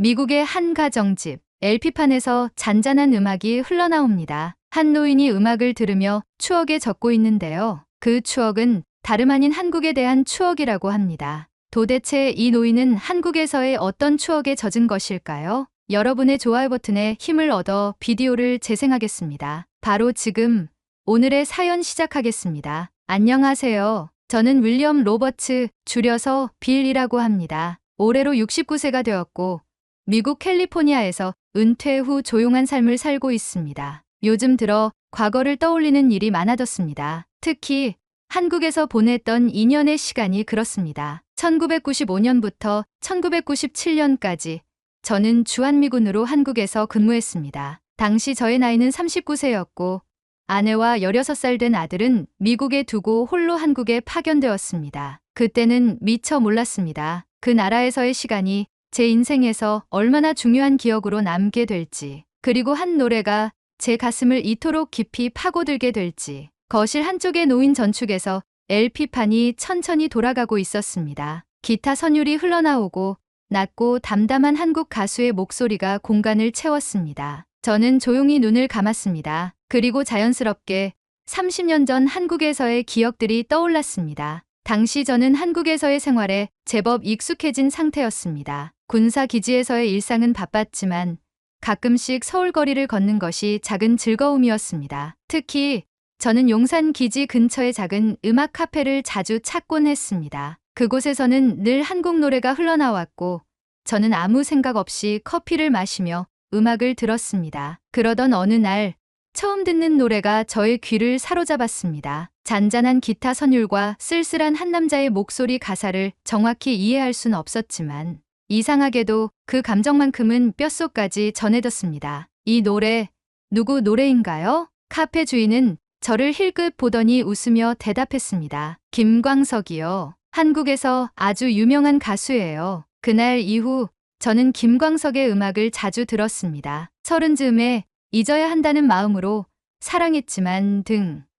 미국의 한 가정집, LP판에서 잔잔한 음악이 흘러나옵니다. 한 노인이 음악을 들으며 추억에 젖고 있는데요. 그 추억은 다름 아닌 한국에 대한 추억이라고 합니다. 도대체 이 노인은 한국에서의 어떤 추억에 젖은 것일까요? 여러분의 좋아요 버튼에 힘을 얻어 비디오를 재생하겠습니다. 바로 지금 오늘의 사연 시작하겠습니다. 안녕하세요. 저는 윌리엄 로버츠, 줄여서 빌이라고 합니다. 올해로 69세가 되었고 미국 캘리포니아에서 은퇴 후 조용한 삶을 살고 있습니다. 요즘 들어 과거를 떠올리는 일이 많아졌습니다. 특히 한국에서 보냈던 2년의 시간이 그렇습니다. 1995년부터 1997년까지 저는 주한미군으로 한국에서 근무했습니다. 당시 저의 나이는 39세였고 아내와 16살 된 아들은 미국에 두고 홀로 한국에 파견되었습니다. 그때는 미처 몰랐습니다. 그 나라에서의 시간이 제 인생에서 얼마나 중요한 기억으로 남게 될지, 그리고 한 노래가 제 가슴을 이토록 깊이 파고들게 될지. 거실 한쪽에 놓인 전축에서 LP판이 천천히 돌아가고 있었습니다. 기타 선율이 흘러나오고 낮고 담담한 한국 가수의 목소리가 공간을 채웠습니다. 저는 조용히 눈을 감았습니다. 그리고 자연스럽게 30년 전 한국에서의 기억들이 떠올랐습니다. 당시 저는 한국에서의 생활에 제법 익숙해진 상태였습니다. 군사기지에서의 일상은 바빴지만 가끔씩 서울 거리를 걷는 것이 작은 즐거움이었습니다. 특히 저는 용산 기지 근처의 작은 음악 카페를 자주 찾곤 했습니다. 그곳에서는 늘 한국 노래가 흘러나왔고 저는 아무 생각 없이 커피를 마시며 음악을 들었습니다. 그러던 어느 날 처음 듣는 노래가 저의 귀를 사로잡았습니다. 잔잔한 기타 선율과 쓸쓸한 한 남자의 목소리. 가사를 정확히 이해할 순 없었지만 이상하게도 그 감정만큼은 뼛속까지 전해졌습니다. 이 노래 누구 노래인가요? 카페 주인은 저를 힐끗 보더니 웃으며 대답했습니다. 김광석이요. 한국에서 아주 유명한 가수예요. 그날 이후 저는 김광석의 음악을 자주 들었습니다. 30즈음에 잊어야 한다는 마음으로 사랑했지만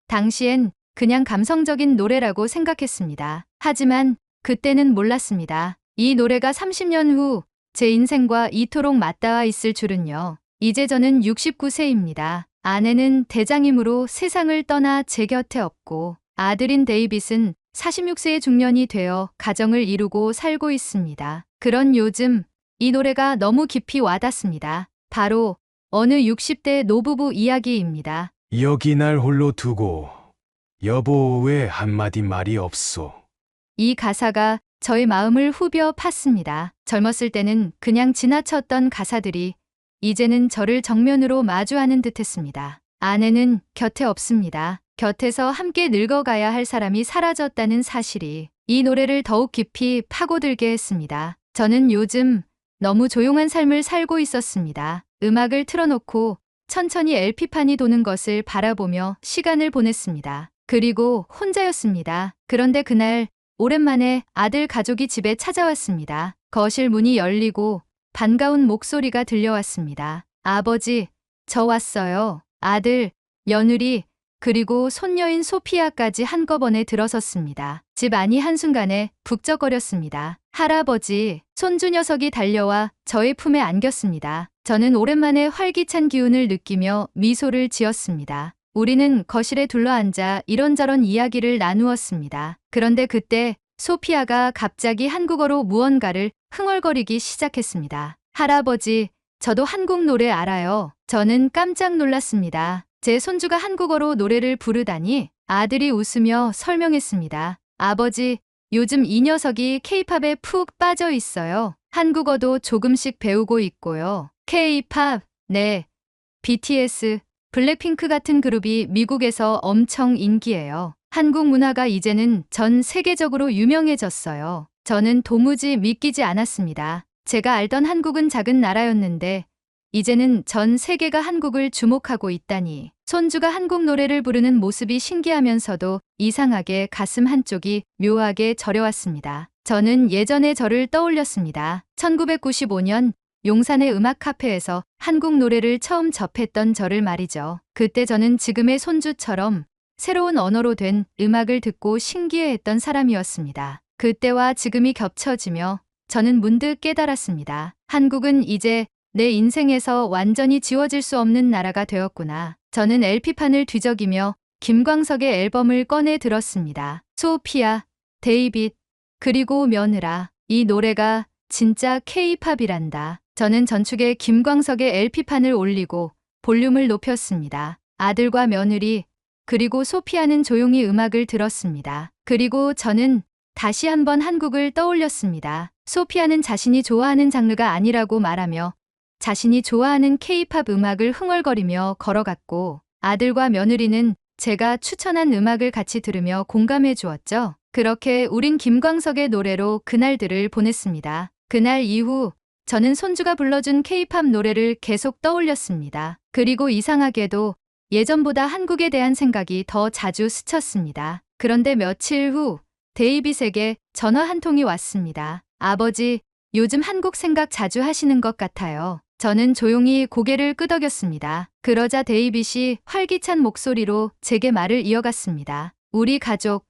당시엔 그냥 감성적인 노래라고 생각했습니다. 하지만 그때는 몰랐습니다. 이 노래가 30년 후 제 인생과 이토록 맞닿아 있을 줄은요. 이제 저는 69세입니다. 아내는 대장임으로 세상을 떠나 제 곁에 없고 아들인 데이빗은 46세의 중년이 되어 가정을 이루고 살고 있습니다. 그런 요즘 이 노래가 너무 깊이 와닿습니다. 바로 어느 60대 노부부 이야기입니다. 여기 날 홀로 두고 여보 왜 한마디 말이 없소? 이 가사가 저의 마음을 후벼 팠습니다. 젊었을 때는 그냥 지나쳤던 가사들이 이제는 저를 정면으로 마주하는 듯했습니다. 아내는 곁에 없습니다. 곁에서 함께 늙어가야 할 사람이 사라졌다는 사실이 이 노래를 더욱 깊이 파고들게 했습니다. 저는 요즘 너무 조용한 삶을 살고 있었습니다. 음악을 틀어놓고 천천히 LP판이 도는 것을 바라보며 시간을 보냈습니다. 그리고 혼자였습니다. 그런데 그날 오랜만에 아들 가족이 집에 찾아왔습니다. 거실 문이 열리고 반가운 목소리가 들려왔습니다. 아버지, 저 왔어요. 아들, 며느리, 그리고 손녀인 소피아까지 한꺼번에 들어섰습니다. 집 안이 한순간에 북적거렸습니다. 할아버지, 손주 녀석이 달려와 저의 품에 안겼습니다. 저는 오랜만에 활기찬 기운을 느끼며 미소를 지었습니다. 우리는 거실에 둘러앉아 이런저런 이야기를 나누었습니다. 그런데 그때 소피아가 갑자기 한국어로 무언가를 흥얼거리기 시작했습니다. 할아버지, 저도 한국 노래 알아요. 저는 깜짝 놀랐습니다. 제 손주가 한국어로 노래를 부르다니. 아들이 웃으며 설명했습니다. 아버지, 요즘 이 녀석이 케이팝에 푹 빠져 있어요. 한국어도 조금씩 배우고 있고요. 케이팝, 네. BTS, 블랙핑크 같은 그룹이 미국에서 엄청 인기예요. 한국 문화가 이제는 전 세계적으로 유명해졌어요. 저는 도무지 믿기지 않았습니다. 제가 알던 한국은 작은 나라였는데 이제는 전 세계가 한국을 주목하고 있다니. 손주가 한국 노래를 부르는 모습이 신기하면서도 이상하게 가슴 한쪽이 묘하게 저려왔습니다. 저는 예전의 저를 떠올렸습니다. 1995년 용산의 음악 카페에서 한국 노래를 처음 접했던 저를 말이죠. 그때 저는 지금의 손주처럼 새로운 언어로 된 음악을 듣고 신기해했던 사람이었습니다. 그때와 지금이 겹쳐지며 저는 문득 깨달았습니다. 한국은 이제 내 인생에서 완전히 지워질 수 없는 나라가 되었구나. 저는 LP판을 뒤적이며 김광석의 앨범을 꺼내 들었습니다. 소피아, 데이빗, 그리고 며느라. 이 노래가 진짜 K-팝이란다. 저는 전축에 김광석의 LP판을 올리고 볼륨을 높였습니다. 아들과 며느리, 그리고 소피아는 조용히 음악을 들었습니다. 그리고 저는 다시 한번 한국을 떠올렸습니다. 소피아는 자신이 좋아하는 장르가 아니라고 말하며 자신이 좋아하는 K-팝 음악을 흥얼거리며 걸어갔고, 아들과 며느리는 제가 추천한 음악을 같이 들으며 공감해 주었죠. 그렇게 우린 김광석의 노래로 그날들을 보냈습니다. 그날 이후 저는 손주가 불러준 K-팝 노래를 계속 떠올렸습니다. 그리고 이상하게도 예전보다 한국에 대한 생각이 더 자주 스쳤습니다. 그런데 며칠 후 데이빗에게 전화 한 통이 왔습니다. 아버지, 요즘 한국 생각 자주 하시는 것 같아요. 저는 조용히 고개를 끄덕였습니다. 그러자 데이빗이 활기찬 목소리로 제게 말을 이어갔습니다. 우리 가족,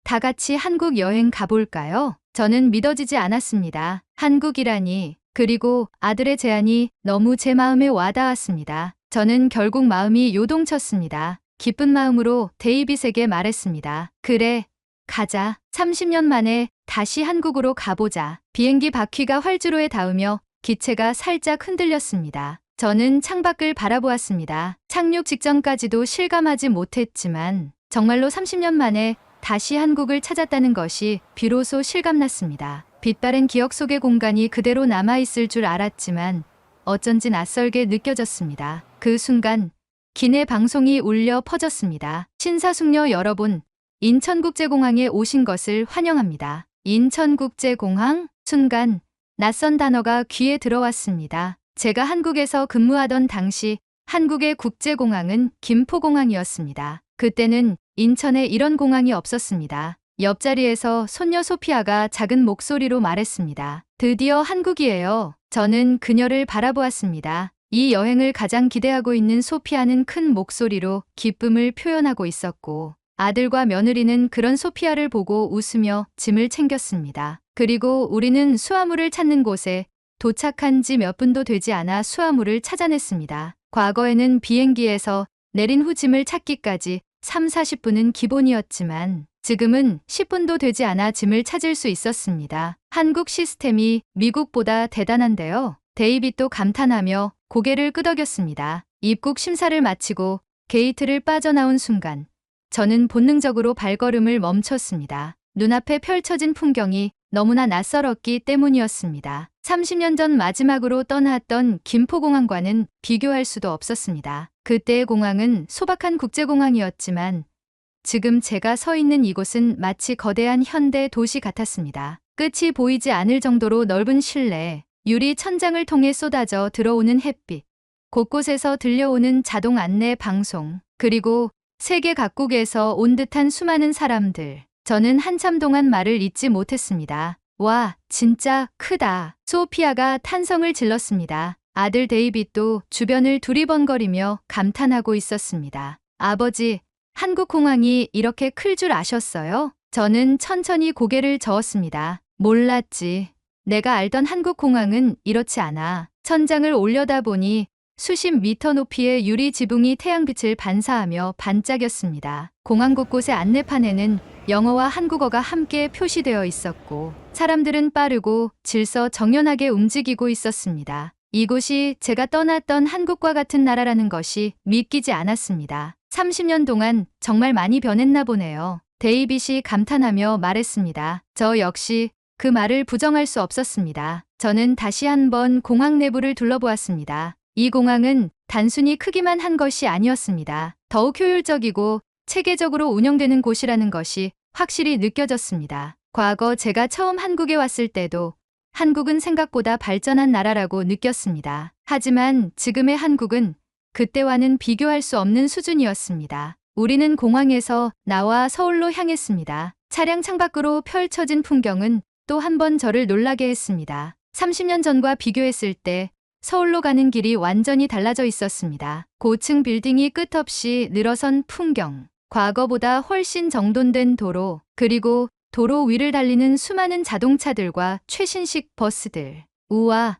다 같이 한국 여행 가볼까요? 저는 믿어지지 않았습니다. 한국이라니. 그리고 아들의 제안이 너무 제 마음에 와닿았습니다. 저는 결국 마음이 요동쳤습니다. 기쁜 마음으로 데이빗에게 말했습니다. 그래, 가자. 30년 만에 다시 한국으로 가보자. 비행기 바퀴가 활주로에 닿으며 기체가 살짝 흔들렸습니다. 저는 창밖을 바라보았습니다. 착륙 직전까지도 실감하지 못했지만 정말로 30년 만에 다시 한국을 찾았다는 것이 비로소 실감났습니다. 빛바랜 기억 속의 공간이 그대로 남아있을 줄 알았지만 어쩐지 낯설게 느껴졌습니다. 그 순간 기내 방송이 울려 퍼졌습니다. 신사숙녀 여러분, 인천국제공항에 오신 것을 환영합니다. 인천국제공항? 순간 낯선 단어가 귀에 들어왔습니다. 제가 한국에서 근무하던 당시 한국의 국제공항은 김포공항이었습니다. 그때는 인천에 이런 공항이 없었습니다. 옆자리에서 손녀 소피아가 작은 목소리로 말했습니다. 드디어 한국이에요. 저는 그녀를 바라보았습니다. 이 여행을 가장 기대하고 있는 소피아는 큰 목소리로 기쁨을 표현하고 있었고, 아들과 며느리는 그런 소피아를 보고 웃으며 짐을 챙겼습니다. 그리고 우리는 수화물을 찾는 곳에 도착한 지 몇 분도 되지 않아 수화물을 찾아냈습니다. 과거에는 비행기에서 내린 후 짐을 찾기까지 30-40분은 기본이었지만 지금은 10분도 되지 않아 짐을 찾을 수 있었습니다. 한국 시스템이 미국보다 대단한데요. 데이빗도 감탄하며 고개를 끄덕였습니다. 입국 심사를 마치고 게이트를 빠져나온 순간 저는 본능적으로 발걸음을 멈췄습니다. 눈앞에 펼쳐진 풍경이 너무나 낯설었기 때문이었습니다. 30년 전 마지막으로 떠났던 김포공항과는 비교할 수도 없었습니다. 그때의 공항은 소박한 국제공항이었지만 지금 제가 서 있는 이곳은 마치 거대한 현대 도시 같았습니다. 끝이 보이지 않을 정도로 넓은 실내, 유리 천장을 통해 쏟아져 들어오는 햇빛, 곳곳에서 들려오는 자동 안내 방송, 그리고 세계 각국에서 온 듯한 수많은 사람들. 저는 한참 동안 말을 잇지 못했습니다. 와, 진짜 크다. 소피아가 탄성을 질렀습니다. 아들 데이빗도 주변을 두리번거리며 감탄하고 있었습니다. 아버지, 한국 공항이 이렇게 클 줄 아셨어요? 저는 천천히 고개를 저었습니다. 몰랐지. 내가 알던 한국 공항은 이렇지 않아. 천장을 올려다보니 수십 미터 높이의 유리 지붕이 태양빛을 반사하며 반짝였습니다. 공항 곳곳의 안내판에는 영어와 한국어가 함께 표시되어 있었고 사람들은 빠르고 질서정연하게 움직이고 있었습니다. 이곳이 제가 떠났던 한국과 같은 나라라는 것이 믿기지 않았습니다. 30년 동안 정말 많이 변했나 보네요. 데이빗이 감탄하며 말했습니다. 저 역시 그 말을 부정할 수 없었습니다. 저는 다시 한번 공항 내부를 둘러보았습니다. 이 공항은 단순히 크기만 한 것이 아니었습니다. 더욱 효율적이고 체계적으로 운영되는 곳이라는 것이 확실히 느껴졌습니다. 과거 제가 처음 한국에 왔을 때도 한국은 생각보다 발전한 나라라고 느꼈습니다. 하지만 지금의 한국은 그때와는 비교할 수 없는 수준이었습니다. 우리는 공항에서 나와 서울로 향했습니다. 차량 창밖으로 펼쳐진 풍경은 또 한 번 저를 놀라게 했습니다. 30년 전과 비교했을 때 서울로 가는 길이 완전히 달라져 있었습니다. 고층 빌딩이 끝없이 늘어선 풍경, 과거보다 훨씬 정돈된 도로, 그리고 도로 위를 달리는 수많은 자동차들과 최신식 버스들. 우와,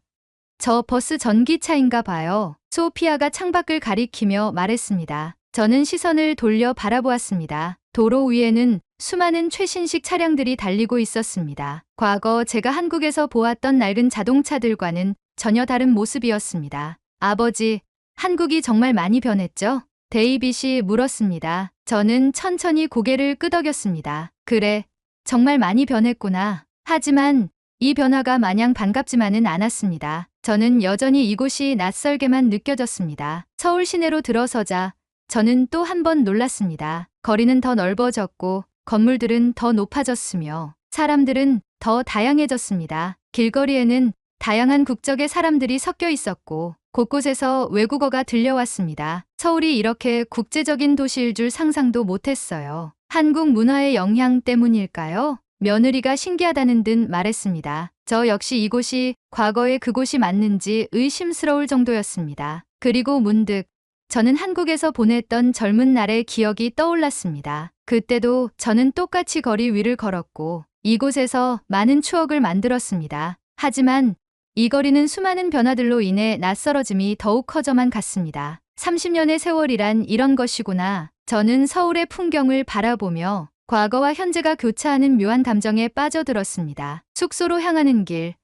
저 버스 전기차인가 봐요. 소피아가 창밖을 가리키며 말했습니다. 저는 시선을 돌려 바라보았습니다. 도로 위에는 수많은 최신식 차량들이 달리고 있었습니다. 과거 제가 한국에서 보았던 낡은 자동차들과는 전혀 다른 모습이었습니다. 아버지, 한국이 정말 많이 변했죠? 데이빗이 물었습니다. 저는 천천히 고개를 끄덕였습니다. 그래, 정말 많이 변했구나. 하지만 이 변화가 마냥 반갑지만은 않았습니다. 저는 여전히 이곳이 낯설게만 느껴졌습니다. 서울 시내로 들어서자 저는 또 한 번 놀랐습니다. 거리는 더 넓어졌고 건물들은 더 높아졌으며 사람들은 더 다양해졌습니다. 길거리에는 다양한 국적의 사람들이 섞여 있었고 곳곳에서 외국어가 들려왔습니다. 서울이 이렇게 국제적인 도시일 줄 상상도 못했어요. 한국 문화의 영향 때문일까요? 며느리가 신기하다는 듯 말했습니다. 저 역시 이곳이 과거의 그곳이 맞는지 의심스러울 정도였습니다. 그리고 문득 저는 한국에서 보냈던 젊은 날의 기억이 떠올랐습니다. 그때도 저는 똑같이 거리 위를 걸었고 이곳에서 많은 추억을 만들었습니다. 하지만 이 거리는 수많은 변화들로 인해 낯설어짐이 더욱 커져만 갔습니다. 30년의 세월이란 이런 것이구나. 저는 서울의 풍경을 바라보며 과거와 현재가 교차하는 묘한 감정에 빠져들었습니다. 숙소로 향하는 길,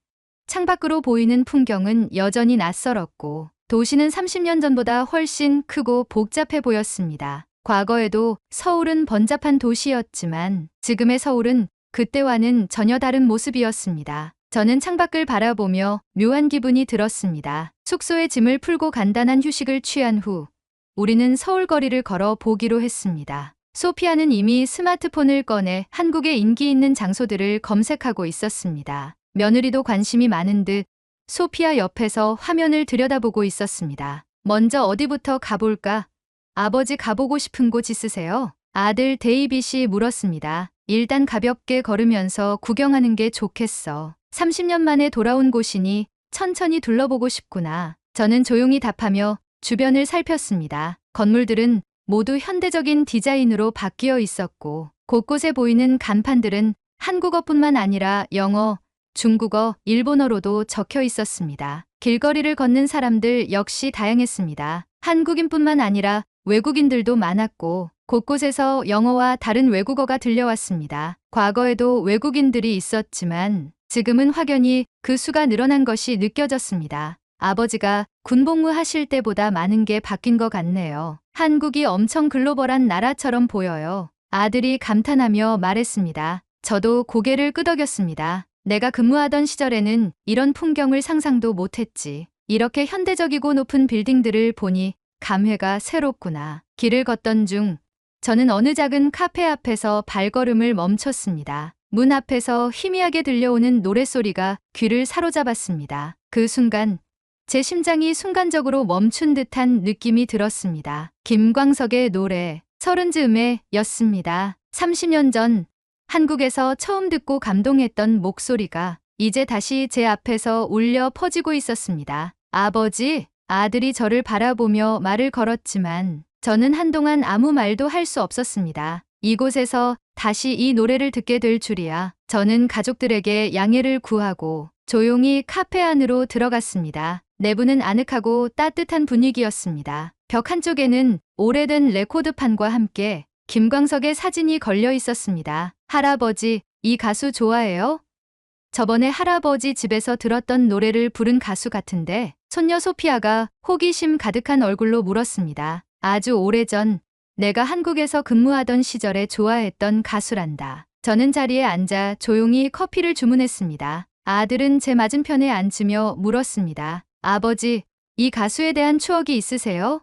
창밖으로 보이는 풍경은 여전히 낯설었고 도시는 30년 전보다 훨씬 크고 복잡해 보였습니다. 과거에도 서울은 번잡한 도시였지만 지금의 서울은 그때와는 전혀 다른 모습이었습니다. 저는 창밖을 바라보며 묘한 기분이 들었습니다. 숙소에 짐을 풀고 간단한 휴식을 취한 후 우리는 서울 거리를 걸어 보기로 했습니다. 소피아는 이미 스마트폰을 꺼내 한국의 인기 있는 장소들을 검색하고 있었습니다. 며느리도 관심이 많은 듯 소피아 옆에서 화면을 들여다보고 있었습니다. 먼저 어디부터 가볼까? 아버지 가보고 싶은 곳 있으세요? 아들 데이빗이 물었습니다. 일단 가볍게 걸으면서 구경하는 게 좋겠어. 30년 만에 돌아온 곳이니 천천히 둘러보고 싶구나. 저는 조용히 답하며 주변을 살폈습니다. 건물들은 모두 현대적인 디자인으로 바뀌어 있었고 곳곳에 보이는 간판들은 한국어뿐만 아니라 영어, 중국어, 일본어로도 적혀 있었습니다. 길거리를 걷는 사람들 역시 다양했습니다. 한국인뿐만 아니라 외국인들도 많았고 곳곳에서 영어와 다른 외국어가 들려왔습니다. 과거에도 외국인들이 있었지만 지금은 확연히 그 수가 늘어난 것이 느껴졌습니다. 아버지가 군복무 하실 때보다 많은 게 바뀐 것 같네요. 한국이 엄청 글로벌한 나라처럼 보여요. 아들이 감탄하며 말했습니다. 저도 고개를 끄덕였습니다. 내가 근무하던 시절에는 이런 풍경을 상상도 못했지. 이렇게 현대적이고 높은 빌딩들을 보니 감회가 새롭구나. 길을 걷던 중 저는 어느 작은 카페 앞에서 발걸음을 멈췄습니다. 문 앞에서 희미하게 들려오는 노랫소리가 귀를 사로잡았습니다. 그 순간 제 심장이 순간적으로 멈춘 듯한 느낌이 들었습니다. 김광석의 노래 서른즈음에 였습니다. 30년 전 한국에서 처음 듣고 감동했던 목소리가 이제 다시 제 앞에서 울려 퍼지고 있었습니다. 아버지, 아들이 저를 바라보며 말을 걸었지만 저는 한동안 아무 말도 할 수 없었습니다. 이곳에서 다시 이 노래를 듣게 될 줄이야. 저는 가족들에게 양해를 구하고 조용히 카페 안으로 들어갔습니다. 내부는 아늑하고 따뜻한 분위기였습니다. 벽 한쪽에는 오래된 레코드판과 함께 김광석의 사진이 걸려 있었습니다. 할아버지, 이 가수 좋아해요? 저번에 할아버지 집에서 들었던 노래를 부른 가수 같은데 손녀 소피아가 호기심 가득한 얼굴로 물었습니다. 아주 오래전 내가 한국에서 근무하던 시절에 좋아했던 가수란다. 저는 자리에 앉아 조용히 커피를 주문했습니다. 아들은 제 맞은편에 앉으며 물었습니다. 아버지, 이 가수에 대한 추억이 있으세요?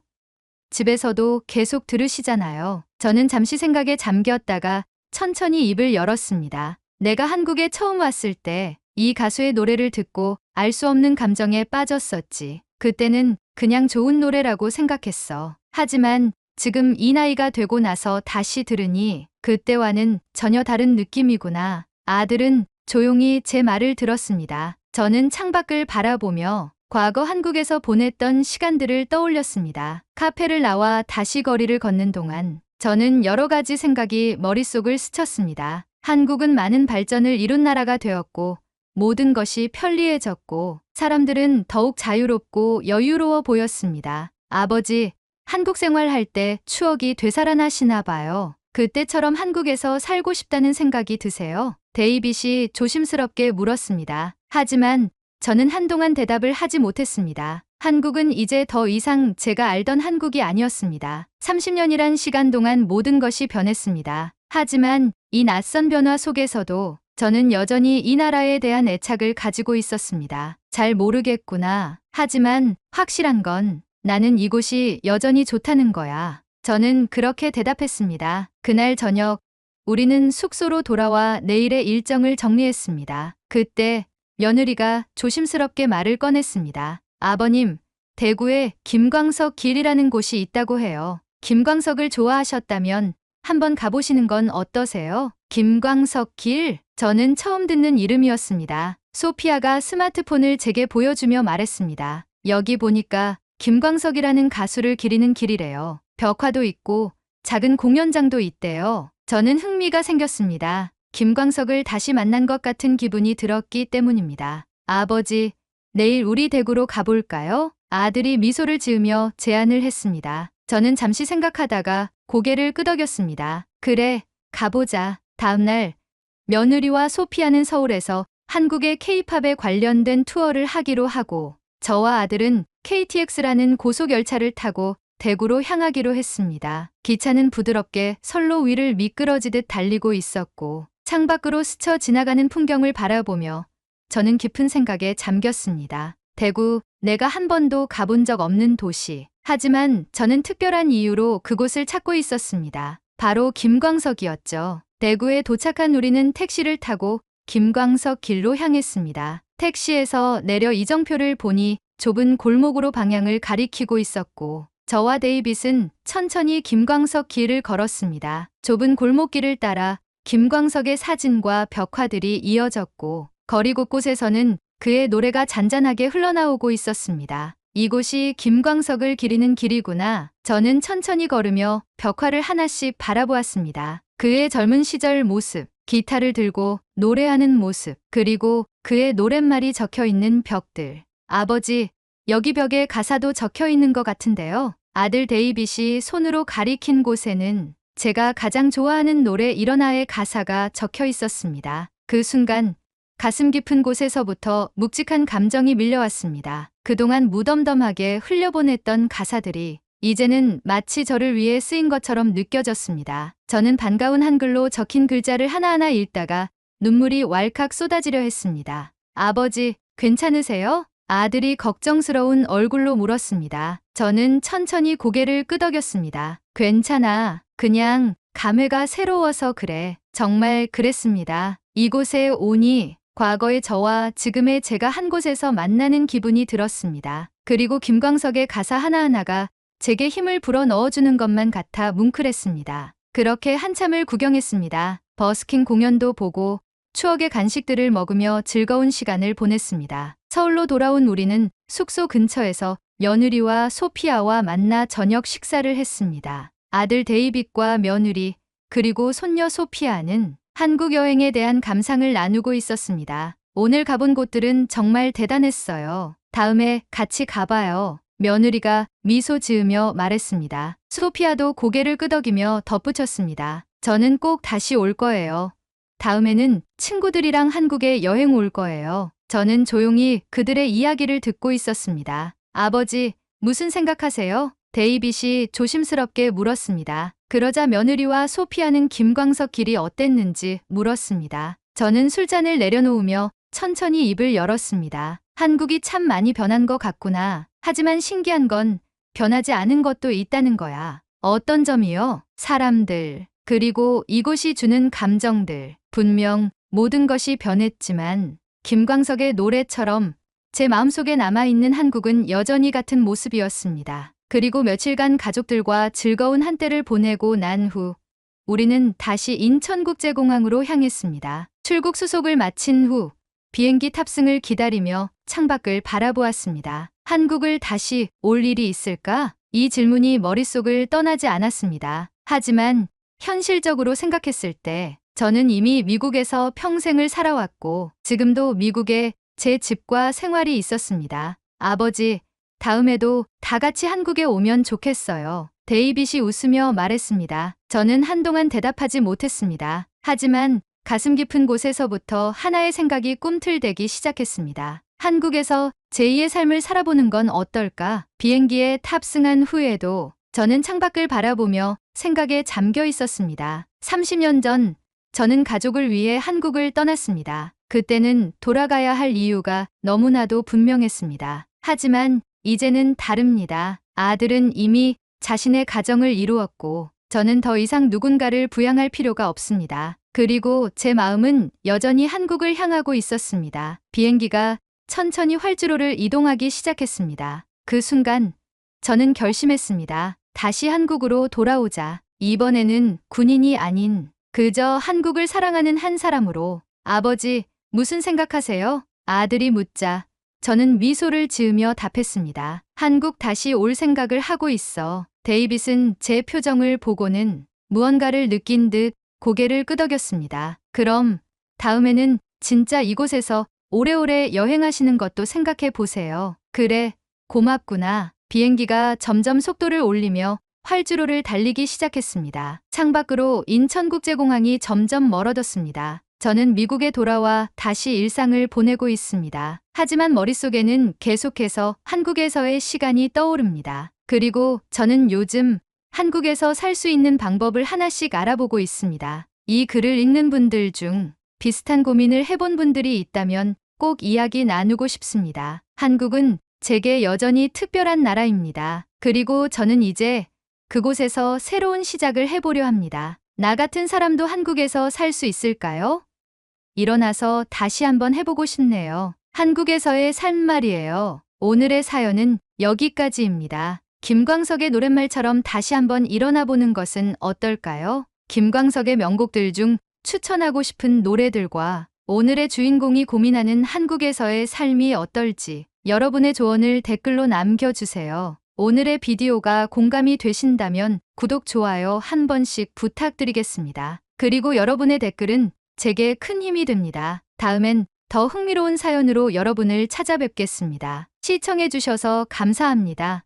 집에서도 계속 들으시잖아요. 저는 잠시 생각에 잠겼다가 천천히 입을 열었습니다. 내가 한국에 처음 왔을 때 이 가수의 노래를 듣고 알 수 없는 감정에 빠졌었지. 그때는 그냥 좋은 노래라고 생각했어. 하지만 지금 이 나이가 되고 나서 다시 들으니 그때와는 전혀 다른 느낌이구나. 아들은 조용히 제 말을 들었습니다. 저는 창밖을 바라보며 과거 한국에서 보냈던 시간들을 떠올렸습니다. 카페를 나와 다시 거리를 걷는 동안 저는 여러 가지 생각이 머릿속을 스쳤습니다. 한국은 많은 발전을 이룬 나라가 되었고 모든 것이 편리해졌고 사람들은 더욱 자유롭고 여유로워 보였습니다. 아버지, 한국 생활할 때 추억이 되살아나시나 봐요. 그때처럼 한국에서 살고 싶다는 생각이 드세요? 데이빗이 조심스럽게 물었습니다. 하지만 저는 한동안 대답을 하지 못했습니다. 한국은 이제 더 이상 제가 알던 한국이 아니었습니다. 30년이란 시간 동안 모든 것이 변했습니다. 하지만 이 낯선 변화 속에서도 저는 여전히 이 나라에 대한 애착을 가지고 있었습니다. 잘 모르겠구나. 하지만 확실한 건 나는 이곳이 여전히 좋다는 거야. 저는 그렇게 대답했습니다. 그날 저녁, 우리는 숙소로 돌아와 내일의 일정을 정리했습니다. 그때 며느리가 조심스럽게 말을 꺼냈습니다. 아버님, 대구에 김광석 길이라는 곳이 있다고 해요. 김광석을 좋아하셨다면 한번 가보시는 건 어떠세요? 김광석 길? 저는 처음 듣는 이름이었습니다. 소피아가 스마트폰을 제게 보여주며 말했습니다. 여기 보니까 김광석이라는 가수를 기리는 길이래요. 벽화도 있고 작은 공연장도 있대요. 저는 흥미가 생겼습니다. 김광석을 다시 만난 것 같은 기분이 들었기 때문입니다. 아버지, 내일 우리 대구로 가볼까요? 아들이 미소를 지으며 제안을 했습니다. 저는 잠시 생각하다가 고개를 끄덕였습니다. 그래, 가보자. 다음날 며느리와 소피아는 서울에서 한국의 K-팝에 관련된 투어를 하기로 하고 저와 아들은 KTX라는 고속열차를 타고 대구로 향하기로 했습니다. 기차는 부드럽게 선로 위를 미끄러지듯 달리고 있었고 창밖으로 스쳐 지나가는 풍경을 바라보며 저는 깊은 생각에 잠겼습니다. 대구, 내가 한 번도 가본 적 없는 도시. 하지만 저는 특별한 이유로 그곳을 찾고 있었습니다. 바로 김광석이었죠. 대구에 도착한 우리는 택시를 타고 김광석 길로 향했습니다. 택시에서 내려 이정표를 보니 좁은 골목으로 방향을 가리키고 있었고 저와 데이빗은 천천히 김광석 길을 걸었습니다. 좁은 골목길을 따라 김광석의 사진과 벽화들이 이어졌고 거리 곳곳에서는 그의 노래가 잔잔하게 흘러나오고 있었습니다. 이곳이 김광석을 기리는 길이구나. 저는 천천히 걸으며 벽화를 하나씩 바라보았습니다. 그의 젊은 시절 모습, 기타를 들고 노래하는 모습, 그리고 그의 노랫말이 적혀 있는 벽들. 아버지, 여기 벽에 가사도 적혀 있는 것 같은데요. 아들 데이빗이 손으로 가리킨 곳에는 제가 가장 좋아하는 노래 일어나의 가사가 적혀 있었습니다. 그 순간 가슴 깊은 곳에서부터 묵직한 감정이 밀려왔습니다. 그동안 무덤덤하게 흘려보냈던 가사들이 이제는 마치 저를 위해 쓰인 것처럼 느껴졌습니다. 저는 반가운 한글로 적힌 글자를 하나하나 읽다가 눈물이 왈칵 쏟아지려 했습니다. 아버지, 괜찮으세요? 아들이 걱정스러운 얼굴로 물었습니다. 저는 천천히 고개를 끄덕였습니다. 괜찮아. 그냥 감회가 새로워서 그래. 정말 그랬습니다. 이곳에 오니 과거의 저와 지금의 제가 한 곳에서 만나는 기분이 들었습니다. 그리고 김광석의 가사 하나하나가 제게 힘을 불어 넣어주는 것만 같아 뭉클했습니다. 그렇게 한참을 구경했습니다. 버스킹 공연도 보고 추억의 간식들을 먹으며 즐거운 시간을 보냈습니다. 서울로 돌아온 우리는 숙소 근처에서 며느리와 소피아와 만나 저녁 식사를 했습니다. 아들 데이빗과 며느리, 그리고 손녀 소피아는 한국 여행에 대한 감상을 나누고 있었습니다. 오늘 가본 곳들은 정말 대단했어요. 다음에 같이 가봐요. 며느리가 미소 지으며 말했습니다. 소피아도 고개를 끄덕이며 덧붙였습니다. 저는 꼭 다시 올 거예요. 다음에는 친구들이랑 한국에 여행 올 거예요. 저는 조용히 그들의 이야기를 듣고 있었습니다. 아버지, 무슨 생각하세요? 데이빗이 조심스럽게 물었습니다. 그러자 며느리와 소피아는 김광석 길이 어땠는지 물었습니다. 저는 술잔을 내려놓으며 천천히 입을 열었습니다. 한국이 참 많이 변한 것 같구나. 하지만 신기한 건 변하지 않은 것도 있다는 거야. 어떤 점이요? 사람들, 그리고 이곳이 주는 감정들. 분명 모든 것이 변했지만 김광석의 노래처럼 제 마음속에 남아있는 한국은 여전히 같은 모습이었습니다. 그리고 며칠간 가족들과 즐거운 한때를 보내고 난 후 우리는 다시 인천국제공항으로 향했습니다. 출국 수속을 마친 후 비행기 탑승을 기다리며 창밖을 바라보았습니다. 한국을 다시 올 일이 있을까? 이 질문이 머릿속을 떠나지 않았습니다. 하지만 현실적으로 생각했을 때 저는 이미 미국에서 평생을 살아왔고 지금도 미국에 제 집과 생활이 있었습니다. 아버지, 다음에도 다 같이 한국에 오면 좋겠어요. 데이빗이 웃으며 말했습니다. 저는 한동안 대답하지 못했습니다. 하지만 가슴 깊은 곳에서부터 하나의 생각이 꿈틀대기 시작했습니다. 한국에서 제2의 삶을 살아보는 건 어떨까? 비행기에 탑승한 후에도 저는 창밖을 바라보며 생각에 잠겨 있었습니다. 30년 전 저는 가족을 위해 한국을 떠났습니다. 그때는 돌아가야 할 이유가 너무나도 분명했습니다. 하지만 이제는 다릅니다. 아들은 이미 자신의 가정을 이루었고 저는 더 이상 누군가를 부양할 필요가 없습니다. 그리고 제 마음은 여전히 한국을 향하고 있었습니다. 비행기가 천천히 활주로를 이동하기 시작했습니다. 그 순간 저는 결심했습니다. 다시 한국으로 돌아오자. 이번에는 군인이 아닌 그저 한국을 사랑하는 한 사람으로. 아버지, 무슨 생각하세요? 아들이 묻자 저는 미소를 지으며 답했습니다. 한국 다시 올 생각을 하고 있어. 데이빗은 제 표정을 보고는 무언가를 느낀 듯 고개를 끄덕였습니다. 그럼 다음에는 진짜 이곳에서 오래오래 여행하시는 것도 생각해 보세요. 그래, 고맙구나. 비행기가 점점 속도를 올리며 활주로를 달리기 시작했습니다. 창밖으로 인천국제공항이 점점 멀어졌습니다. 저는 미국에 돌아와 다시 일상을 보내고 있습니다. 하지만 머릿속에는 계속해서 한국에서의 시간이 떠오릅니다. 그리고 저는 요즘 한국에서 살 수 있는 방법을 하나씩 알아보고 있습니다. 이 글을 읽는 분들 중 비슷한 고민을 해본 분들이 있다면 꼭 이야기 나누고 싶습니다. 한국은 제게 여전히 특별한 나라입니다. 그리고 저는 이제 그곳에서 새로운 시작을 해보려 합니다. 나 같은 사람도 한국에서 살 수 있을까요? 일어나서 다시 한번 해보고 싶네요. 한국에서의 삶 말이에요. 오늘의 사연은 여기까지입니다. 김광석의 노랫말처럼 다시 한번 일어나 보는 것은 어떨까요? 김광석의 명곡들 중 추천하고 싶은 노래들과 오늘의 주인공이 고민하는 한국에서의 삶이 어떨지 여러분의 조언을 댓글로 남겨주세요. 오늘의 비디오가 공감이 되신다면 구독, 좋아요 한 번씩 부탁드리겠습니다. 그리고 여러분의 댓글은 제게 큰 힘이 됩니다. 다음엔 더 흥미로운 사연으로 여러분을 찾아뵙겠습니다. 시청해주셔서 감사합니다.